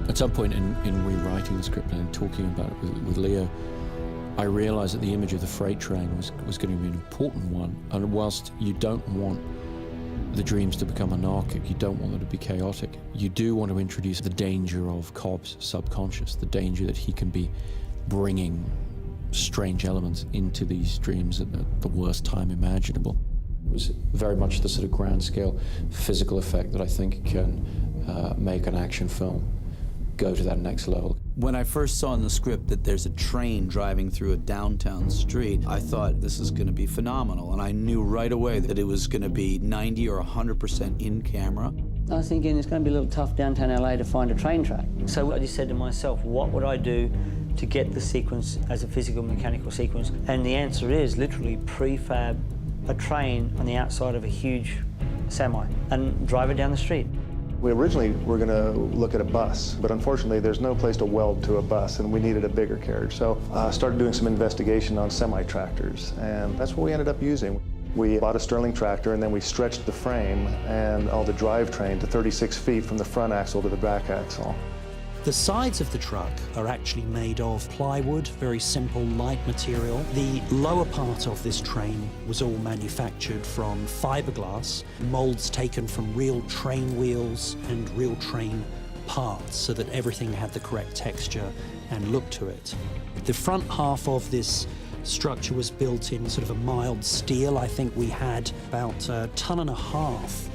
At some point in rewriting the script and talking about it with Leo, I realized that the image of the freight train was going to be an important one. And whilst you don't want the dreams to become anarchic, you don't want them to be chaotic, you do want to introduce the danger of Cobb's subconscious, the danger that he can be bringing strange elements into these dreams at the worst time imaginable. It was very much the sort of grand scale physical effect that I think can make an action film go to that next level. When I first saw in the script that there's a train driving through a downtown street, I thought this is going to be phenomenal, and I knew right away that it was going to be 90 or 100% in camera. I was thinking it's going to be a little tough downtown LA to find a train track. So I just said to myself, what would I do to get the sequence as a physical mechanical sequence? And the answer is literally prefab a train on the outside of a huge semi and drive it down the street. We originally were going to look at a bus, but unfortunately there's no place to weld to a bus, and we needed a bigger carriage. So I started doing some investigation on semi-tractors, and that's what we ended up using. We bought a Stirling tractor, and then we stretched the frame and all the drivetrain to 36 feet from the front axle to the back axle. The sides of the truck are actually made of plywood, very simple, light material. The lower part of this train was all manufactured from fiberglass, molds taken from real train wheels and real train parts so that everything had the correct texture and look to it. The front half of this structure was built in sort of a mild steel. I think we had about 1.5 tons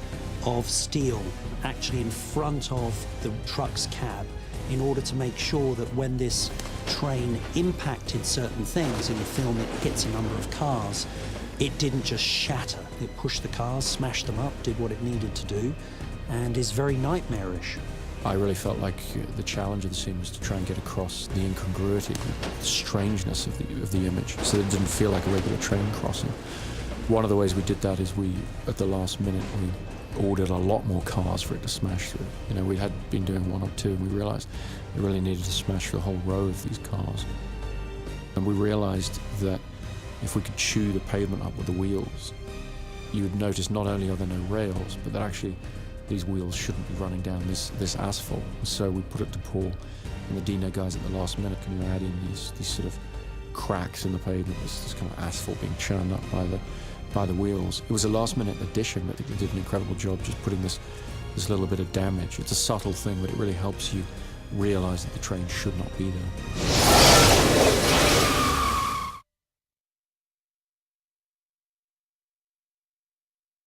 of steel actually in front of the truck's cab, in order to make sure that when this train impacted certain things in the film, it hits a number of cars, it didn't just shatter. It pushed the cars, smashed them up, did what it needed to do, and is very nightmarish. I really felt like the challenge of the scene was to try and get across the incongruity, the strangeness of the image, so that it didn't feel like a regular train crossing. One of the ways we did that is at the last minute, we ordered a lot more cars for it to smash through. You know, we had been doing one or two, and we realized we really needed to smash through a whole row of these cars. And we realized that if we could chew the pavement up with the wheels, you would notice not only are there no rails, but that actually these wheels shouldn't be running down this asphalt. And so we put it to Paul and the Dino guys at the last minute, can you add in these sort of cracks in the pavement, this kind of asphalt being churned up by the wheels. It was a last-minute addition, but they did an incredible job just putting this little bit of damage. It's a subtle thing, but it really helps you realize that the train should not be there.